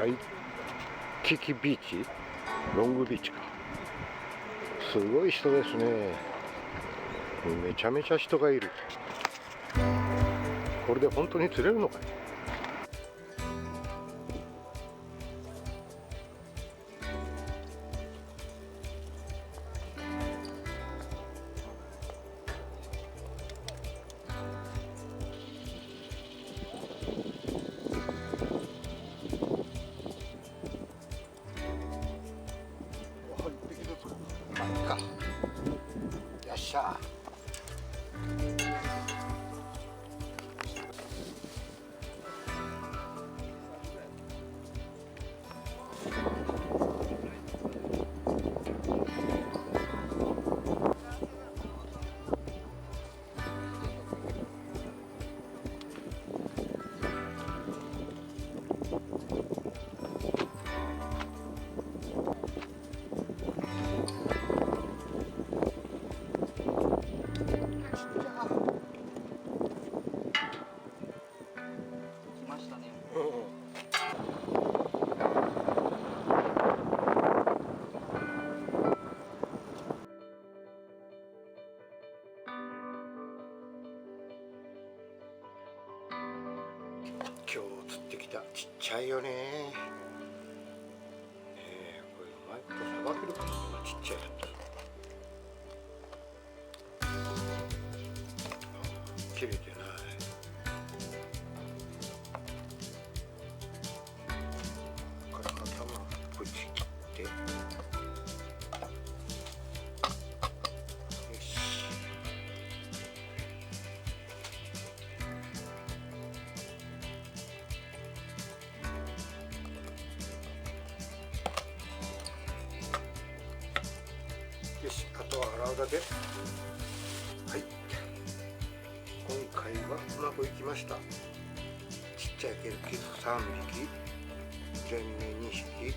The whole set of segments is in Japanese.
ワイキキビーチ、ロングビーチか。すごい人ですね。めちゃめちゃ人がいる。これで本当に釣れるのかい。か。よっしゃ。今日釣ってきたちっちゃいよね。これうまいことさばけるかな、こんなちっちゃいやつ。切れてない。これ頭ぶち切って、よし。よし、あとは洗うだけ。はい、今回はうまくいきました。ちっちゃいケルキ3匹、全面2匹で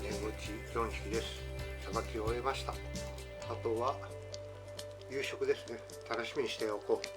根ゴチ4匹です。さばきを終えました。あとは夕食ですね。楽しみにしておこう。